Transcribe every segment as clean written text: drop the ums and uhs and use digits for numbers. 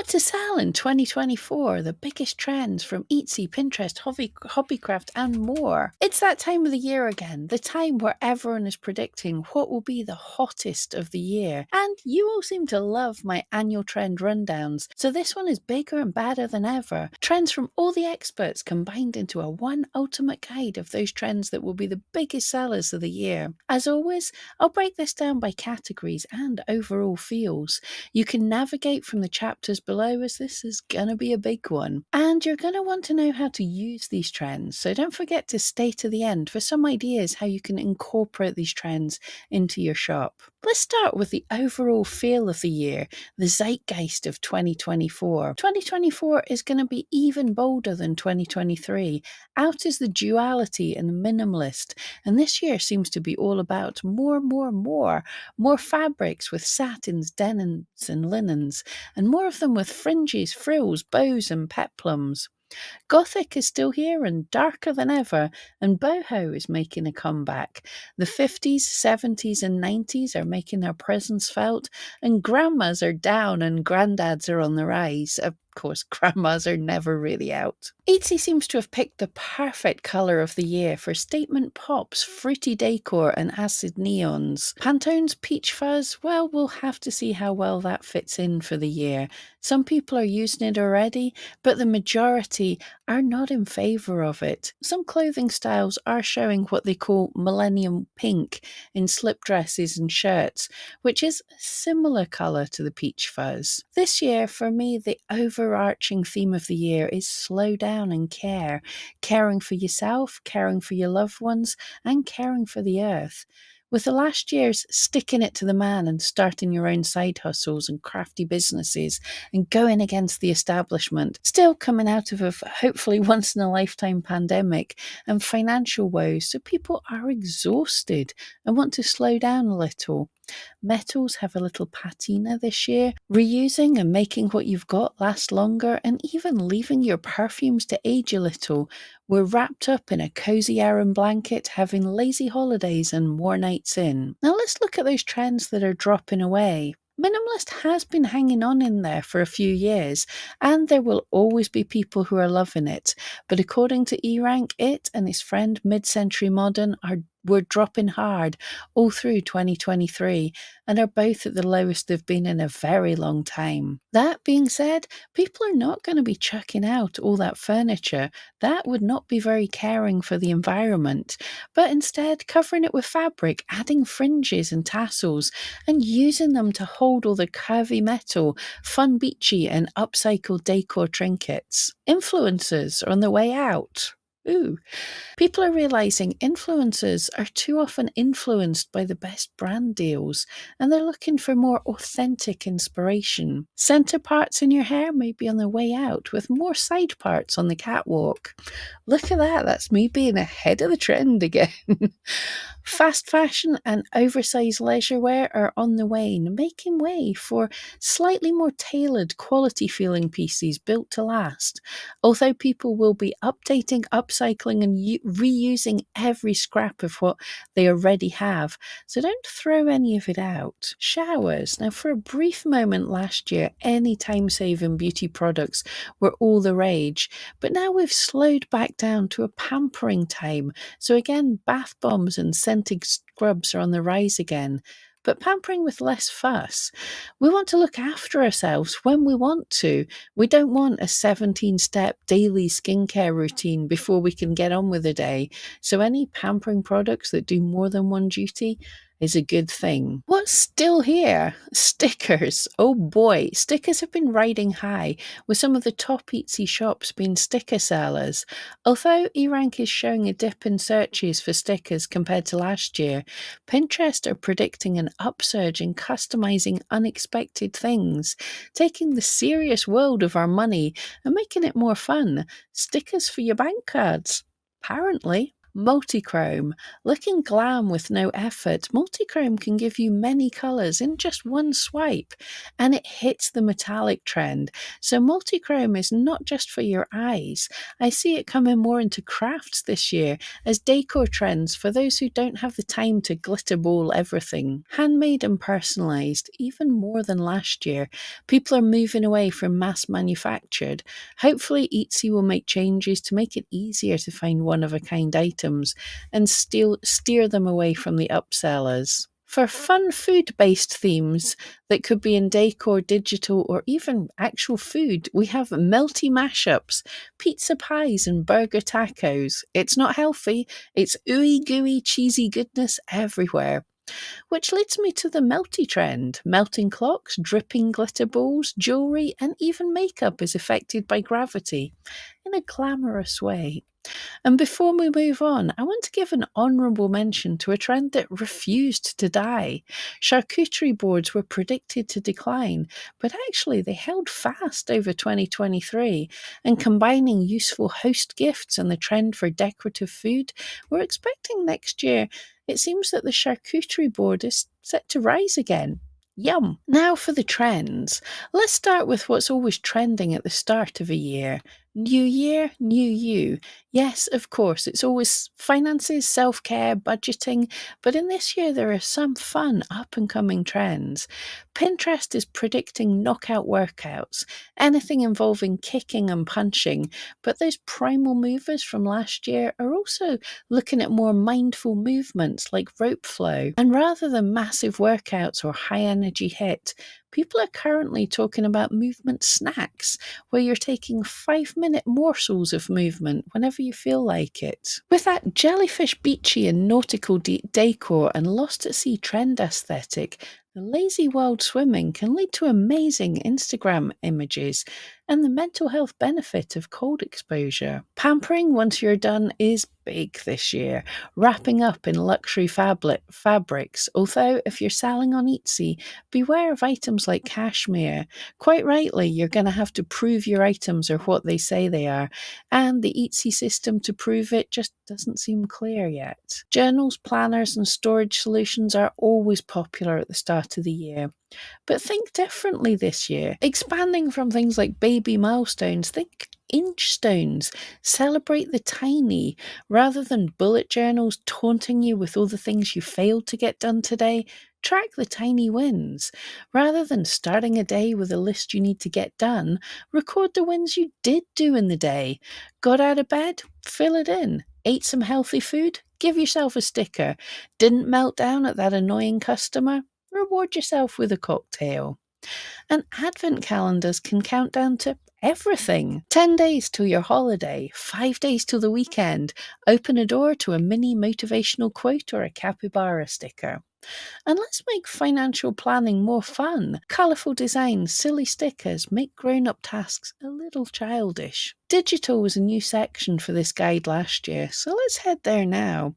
What to sell in 2024, the biggest trends from Etsy, Pinterest, Hobbycraft, and more. It's that time of the year again, the time where everyone is predicting what will be the hottest of the year. And you all seem to love my annual trend rundowns, so this one is bigger and badder than ever. Trends from all the experts combined into a one ultimate guide of those trends that will be the biggest sellers of the year. As always, I'll break this down by categories and overall feels. You can navigate from the chapters below as this is going to be a big one. And you're going to want to know how to use these trends, so don't forget to stay to the end for some ideas how you can incorporate these trends into your shop. Let's start with the overall feel of the year, the zeitgeist of 2024. 2024 is going to be even bolder than 2023. Out is the duality and the minimalist, and this year seems to be all about more fabrics with satins, denims, and linens, and more of them with fringes, frills, bows, and peplums. Gothic is still here and darker than ever, and boho is making a comeback. The 50s, 70s, and 90s are making their presence felt, and grandmas are down and granddads are on the rise. Of course, grandmas are never really out. Etsy seems to have picked the perfect colour of the year for statement pops, fruity decor, and acid neons. Pantone's peach fuzz, well, we'll have to see how well that fits in for the year. Some people are using it already, but the majority are not in favour of it. Some clothing styles are showing what they call millennium pink in slip dresses and shirts, which is a similar colour to the peach fuzz. This year, for me, the overarching theme of the year is slow down and care. Caring for yourself, caring for your loved ones, and caring for the earth. With the last year's sticking it to the man and starting your own side hustles and crafty businesses and going against the establishment, still coming out of a hopefully once-in-a-lifetime pandemic and financial woes, so people are exhausted and want to slow down a little. Metals have a little patina this year, reusing and making what you've got last longer, and even leaving your perfumes to age a little. We're wrapped up in a cozy Aran blanket, having lazy holidays and more nights in. Now let's look at those trends that are dropping away. Minimalist has been hanging on in there for a few years, and there will always be people who are loving it. But according to eRank, it and his friend Mid-Century Modern were dropping hard all through 2023 and are both at the lowest they've been in a very long time. That being said, people are not going to be chucking out all that furniture. That would not be very caring for the environment, but instead covering it with fabric, adding fringes and tassels, and using them to hold all the curvy metal, fun beachy and upcycled decor trinkets. Influencers are on the way out. Ooh. People are realizing influencers are too often influenced by the best brand deals, and they're looking for more authentic inspiration. Center parts in your hair may be on their way out, with more side parts on the catwalk. Look at that, that's me being ahead of the trend again. Fast fashion and oversized leisure wear are on the wane, making way for slightly more tailored, quality feeling pieces built to last. Although people will be updating, upcycling, and reusing every scrap of what they already have, so don't throw any of it out. Showers. Now, for a brief moment last year, any time-saving beauty products were all the rage, but now we've slowed back down to a pampering time. So again, bath bombs and scented scrubs are on the rise again, but pampering with less fuss. We want to look after ourselves when we want to. We don't want a 17-step daily skincare routine before we can get on with the day. So any pampering products that do more than one duty is a good thing. What's still here? Stickers. Oh boy, stickers have been riding high, with some of the top Etsy shops being sticker sellers. Although eRank is showing a dip in searches for stickers compared to last year, Pinterest are predicting an upsurge in customizing unexpected things, taking the serious world of our money and making it more fun. Stickers for your bank cards. Apparently. Multichrome. Looking glam with no effort, multichrome can give you many colours in just one swipe, and it hits the metallic trend. So multichrome is not just for your eyes. I see it coming more into crafts this year as decor trends for those who don't have the time to glitter ball everything. Handmade and personalised, even more than last year. People are moving away from mass manufactured. Hopefully Etsy will make changes to make it easier to find one-of-a-kind items and steer them away from the upsellers. For fun food-based themes that could be in decor, digital, or even actual food, we have melty mashups, pizza pies, and burger tacos. It's not healthy, it's ooey gooey cheesy goodness everywhere. Which leads me to the melty trend. Melting clocks, dripping glitter balls, jewellery, and even makeup is affected by gravity in a glamorous way. And before we move on, I want to give an honourable mention to a trend that refused to die. Charcuterie boards were predicted to decline, but actually they held fast over 2023. And combining useful host gifts and the trend for decorative food, we're expecting next year it seems that the charcuterie board is set to rise again. Yum! Now for the trends. Let's start with what's always trending at the start of a year. New year, new you. Yes, of course, it's always finances, self care, budgeting, but in this year there are some fun up and coming trends. Pinterest is predicting knockout workouts, anything involving kicking and punching, but those primal movers from last year are also looking at more mindful movements like rope flow. And rather than massive workouts or high energy hit, people are currently talking about movement snacks, where you're taking 5-minute morsels of movement whenever you feel like it. With that jellyfish beachy and nautical decor and lost at sea trend aesthetic, the lazy world swimming can lead to amazing Instagram images and the mental health benefit of cold exposure. Pampering once you're done is big this year, wrapping up in luxury fabrics, although if you're selling on Etsy, beware of items like cashmere. Quite rightly, you're going to have to prove your items are what they say they are, and the Etsy system to prove it just doesn't seem clear yet. Journals, planners, and storage solutions are always popular at the start of the year. But think differently this year. Expanding from things like baby milestones, think inch stones. Celebrate the tiny. Rather than bullet journals taunting you with all the things you failed to get done today, track the tiny wins. Rather than starting a day with a list you need to get done, record the wins you did do in the day. Got out of bed? Fill it in. Ate some healthy food? Give yourself a sticker. Didn't melt down at that annoying customer? Reward yourself with a cocktail. And advent calendars can count down to everything. 10 days till your holiday, 5 days till the weekend. Open a door to a mini motivational quote or a capybara sticker. And let's make financial planning more fun. Colourful designs, silly stickers make grown-up tasks a little childish. Digital was a new section for this guide last year, so let's head there now.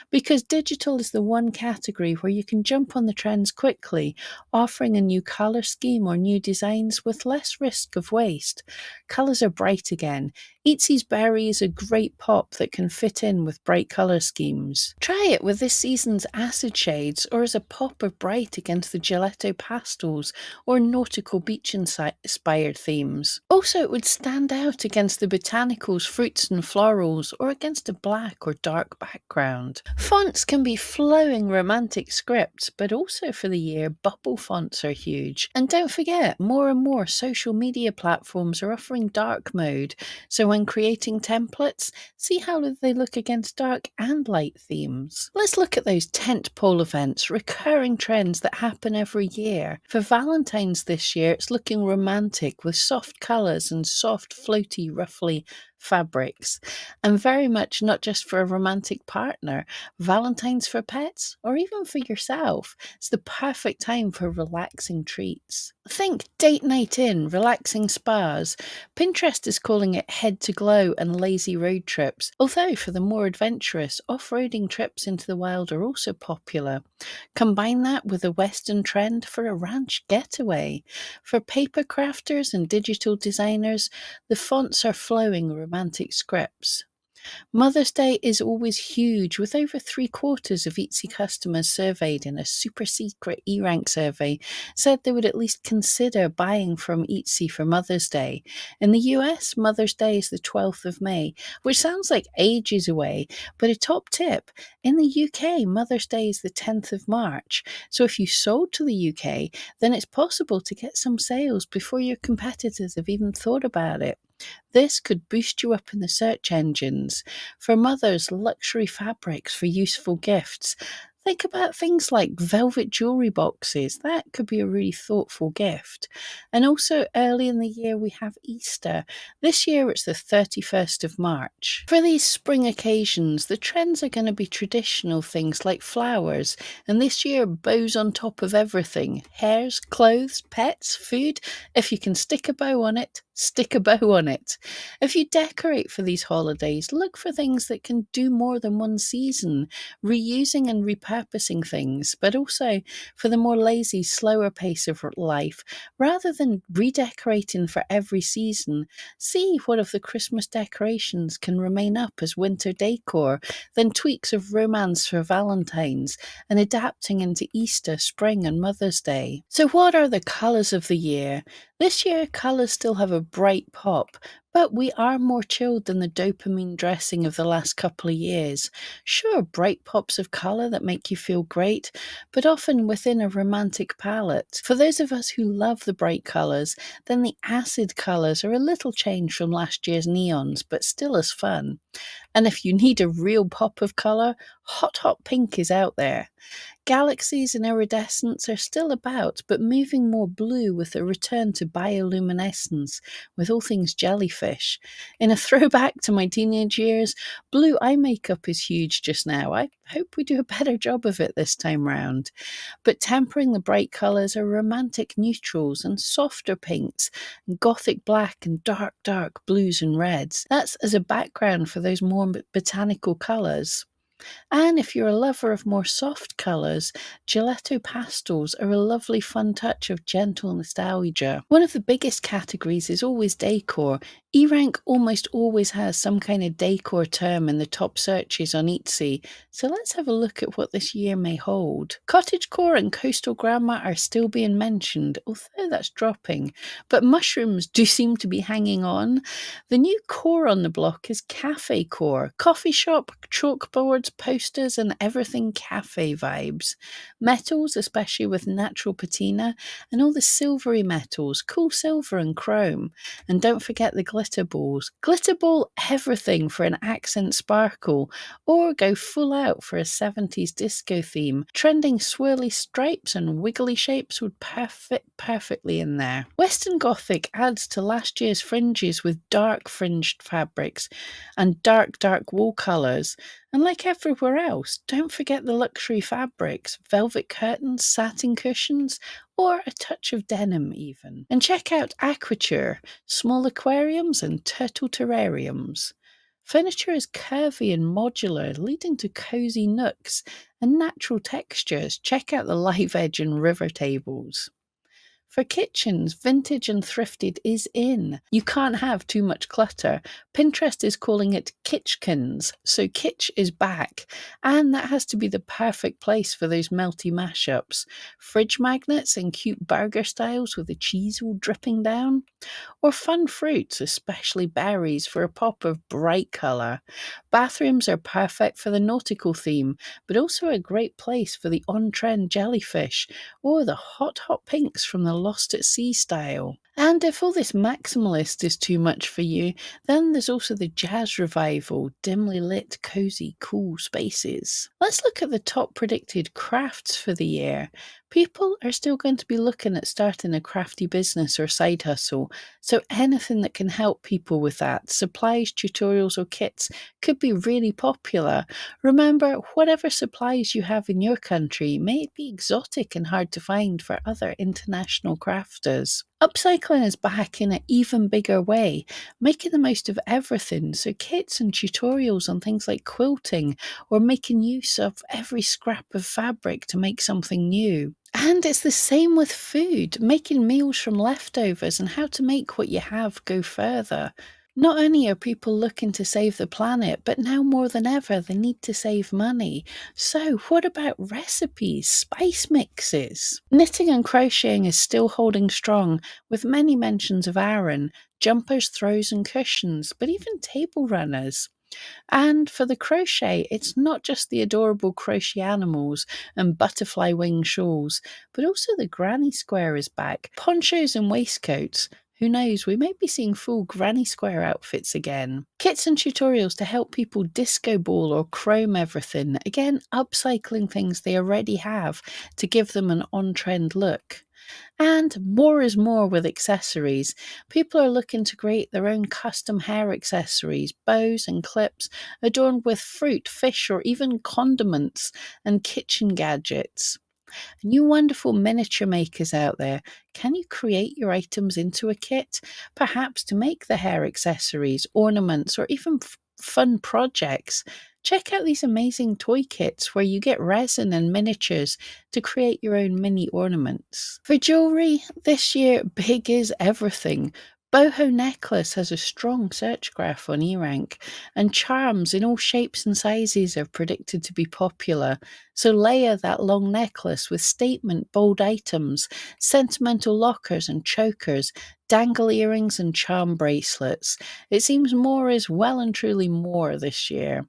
Because digital is the one category where you can jump on the trends quickly, offering a new colour scheme or new designs with less risk of waste. Colours are bright again. Etsy's Berry is a great pop that can fit in with bright colour schemes. Try it with this season's acid shades or as a pop of bright against the Gelato pastels or nautical beach-inspired themes. Also, it would stand out against the botanicals, fruits and florals or against a black or dark background. Fonts can be flowing romantic scripts, but also for the year, bubble fonts are huge. And don't forget, more and more social media platforms are offering dark mode, so when creating templates, see how they look against dark and light themes. Let's look at those tentpole events, recurring trends that happen every year. For Valentine's this year, it's looking romantic with soft colours and soft, floaty, ruffly fabrics, and very much not just for a romantic partner. Valentine's for pets, or even for yourself. It's the perfect time for relaxing treats. Think date night in, relaxing spas. Pinterest is calling it head to glow and lazy road trips, although for the more adventurous, off-roading trips into the wild are also popular. Combine that with a Western trend for a ranch getaway. For paper crafters and digital designers, the fonts are flowing romantic scripts. Mother's Day is always huge, with over three-quarters of Etsy customers surveyed in a super secret eRank survey said they would at least consider buying from Etsy for Mother's Day. In the US, Mother's Day is the 12th of May, which sounds like ages away, but a top tip, in the UK, Mother's Day is the 10th of March. So if you sold to the UK, then it's possible to get some sales before your competitors have even thought about it. This could boost you up in the search engines. For mothers, luxury fabrics for useful gifts. Think about things like velvet jewelry boxes. That could be a really thoughtful gift. And also, early in the year, we have Easter. This year, it's the 31st of March. For these spring occasions, the trends are going to be traditional things like flowers. And this year, bows on top of everything: hairs, clothes, pets, food. If you can stick a bow on it, stick a bow on it. If you decorate for these holidays, look for things that can do more than one season, reusing and repurposing things, but also for the more lazy, slower pace of life. Rather than redecorating for every season, see what of the Christmas decorations can remain up as winter decor, then tweaks of romance for Valentine's, and adapting into Easter, spring, and Mother's Day. So, what are the colours of the year? This year, colours still have a bright pop, but we are more chilled than the dopamine dressing of the last couple of years. Sure, bright pops of colour that make you feel great, but often within a romantic palette. For those of us who love the bright colours, then the acid colours are a little changed from last year's neons, but still as fun. And if you need a real pop of colour, hot pink is out there. Galaxies and iridescence are still about, but moving more blue with a return to bioluminescence with all things jellyfish. In a throwback to my teenage years, blue eye makeup is huge just now. I hope we do a better job of it this time round. But tempering the bright colours are romantic neutrals and softer pinks, and gothic black and dark blues and reds. That's as a background for those more botanical colours. And if you're a lover of more soft colours, gelato pastels are a lovely fun touch of gentle nostalgia. One of the biggest categories is always decor. eRank almost always has some kind of decor term in the top searches on Etsy, so let's have a look at what this year may hold. Cottagecore and coastal grandma are still being mentioned, although that's dropping, but mushrooms do seem to be hanging on. The new core on the block is cafe core, coffee shop, chalkboards, posters, and everything cafe vibes. Metals, especially with natural patina, and all the silvery metals, cool silver and chrome. And don't forget the glitter balls. Glitter ball everything for an accent sparkle, or go full out for a 70s disco theme. Trending swirly stripes and wiggly shapes would fit perfectly in there. Western Gothic adds to last year's fringes with dark fringed fabrics and dark wall colours. And like everywhere else, don't forget the luxury fabrics, velvet curtains, satin cushions, or a touch of denim even. And check out aquature, small aquariums and turtle terrariums. Furniture is curvy and modular, leading to cozy nooks and natural textures. Check out the live edge and river tables. For kitchens, vintage and thrifted is in. You can't have too much clutter. Pinterest is calling it kitchkins, so kitsch is back. And that has to be the perfect place for those melty mashups. Fridge magnets and cute burger styles with the cheese all dripping down. Or fun fruits, especially berries, for a pop of bright colour. Bathrooms are perfect for the nautical theme, but also a great place for the on-trend jellyfish or the hot pinks from the Lost at Sea style. And if all this maximalist is too much for you, then there's also the jazz revival, dimly lit, cozy, cool spaces. Let's look at the top predicted crafts for the year. People are still going to be looking at starting a crafty business or side hustle, so anything that can help people with that, supplies, tutorials or kits, could be really popular. Remember, whatever supplies you have in your country may be exotic and hard to find for other international crafters. Upcycling is back in an even bigger way, making the most of everything, so kits and tutorials on things like quilting or making use of every scrap of fabric to make something new. And it's the same with food, making meals from leftovers and how to make what you have go further. Not only are people looking to save the planet, but now more than ever, they need to save money. So, what about recipes, spice mixes? Knitting and crocheting is still holding strong, with many mentions of Aran, jumpers, throws, and cushions, but even table runners. And for the crochet, it's not just the adorable crochet animals and butterfly wing shawls, but also the granny square is back. Ponchos and waistcoats. Who knows, we may be seeing full granny square outfits again. Kits and tutorials to help people disco ball or chrome everything. Again, upcycling things they already have to give them an on trend look. And more is more with accessories. People are looking to create their own custom hair accessories, bows and clips adorned with fruit, fish, or even condiments and kitchen gadgets. You wonderful miniature makers out there, can you create your items into a kit? Perhaps to make the hair accessories, ornaments, or even fun projects? Check out these amazing toy kits where you get resin and miniatures to create your own mini ornaments. For jewellery, this year, big is everything. Boho necklace has a strong search graph on eRank, and charms in all shapes and sizes are predicted to be popular. So layer that long necklace with statement bold items, sentimental lockers and chokers, dangle earrings and charm bracelets. It seems more is well and truly more this year.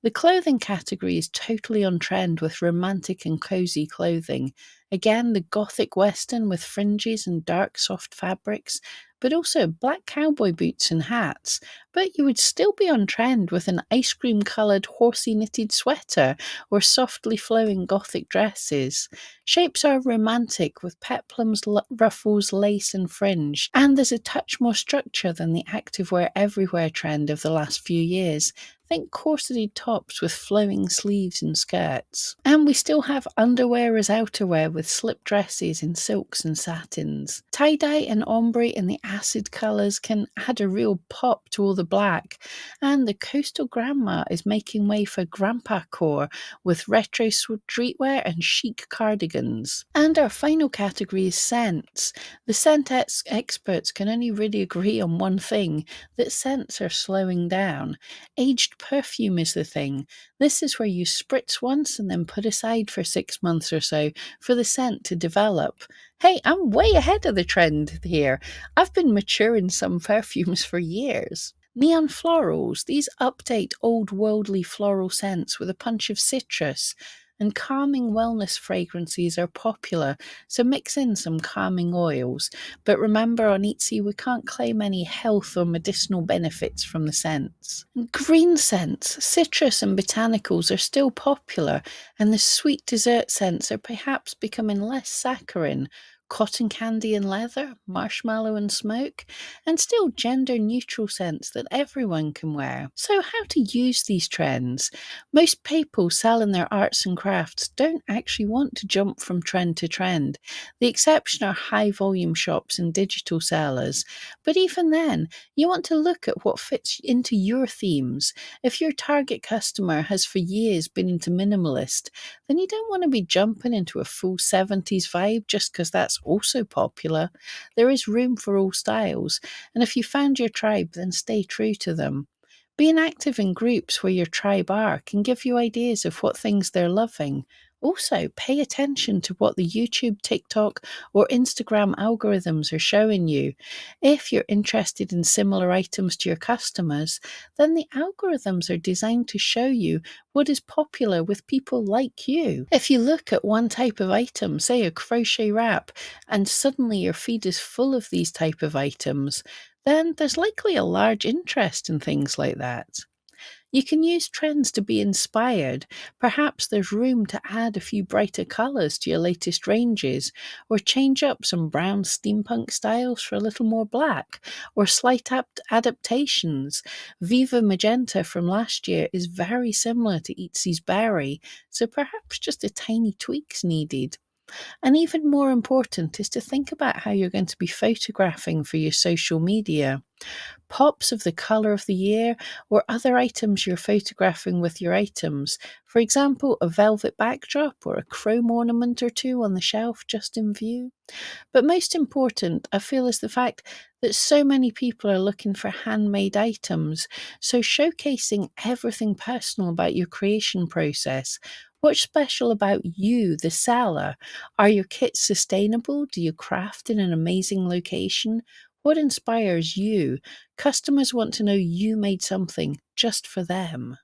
The clothing category is totally on trend with romantic and cozy clothing. Again, the gothic western with fringes and dark soft fabrics, but also black cowboy boots and hats. But you would still be on trend with an ice cream coloured horsey knitted sweater or softly flowing gothic dresses. Shapes are romantic with peplums, ruffles, lace, and fringe, and there's a touch more structure than the activewear everywhere trend of the last few years. Think corseted tops with flowing sleeves and skirts. And we still have underwear as outerwear with slip dresses in silks and satins. Tie-dye and ombre in the acid colours can add a real pop to all the black. And the coastal grandma is making way for grandpa core with retro streetwear and chic cardigans. And our final category is scents. The scent experts can only really agree on one thing, that scents are slowing down. Aged perfume is the thing. This is where you spritz once and then put aside for 6 months or so for the scent to develop. Hey, I'm way ahead of the trend here. I've been maturing some perfumes for years. Neon florals, these update old worldly floral scents with a punch of citrus. And calming wellness fragrances are popular, so mix in some calming oils. But remember, on Etsy, we can't claim any health or medicinal benefits from the scents. Green scents, citrus and botanicals are still popular, and the sweet dessert scents are perhaps becoming less saccharine. Cotton candy and leather, marshmallow and smoke, and still gender neutral scents that everyone can wear. So, how to use these trends? Most people selling their arts and crafts don't actually want to jump from trend to trend. The exception are high volume shops and digital sellers. But even then, you want to look at what fits into your themes. If your target customer has for years been into minimalist, then you don't want to be jumping into a full 70s vibe just because that's also popular. There is room for all styles, and if you found your tribe, then stay true to them. Being active in groups where your tribe are can give you ideas of what things they're loving. Also, pay attention to what the YouTube, TikTok, or Instagram algorithms are showing you. If you're interested in similar items to your customers, then the algorithms are designed to show you what is popular with people like you. If you look at one type of item, say a crochet wrap, and suddenly your feed is full of these type of items, then there's likely a large interest in things like that. You can use trends to be inspired. Perhaps there's room to add a few brighter colours to your latest ranges, or change up some brown steampunk styles for a little more black, or slight adaptations. Viva Magenta from last year is very similar to Etsy's Berry, so perhaps just a tiny tweak's needed. And even more important is to think about how you're going to be photographing for your social media. Pops of the colour of the year, or other items you're photographing with your items. For example, a velvet backdrop or a chrome ornament or two on the shelf just in view. But most important, I feel, is the fact that so many people are looking for handmade items. So, showcasing everything personal about your creation process. What's special about you, the seller? Are your kits sustainable? Do you craft in an amazing location? What inspires you? Customers want to know you made something just for them.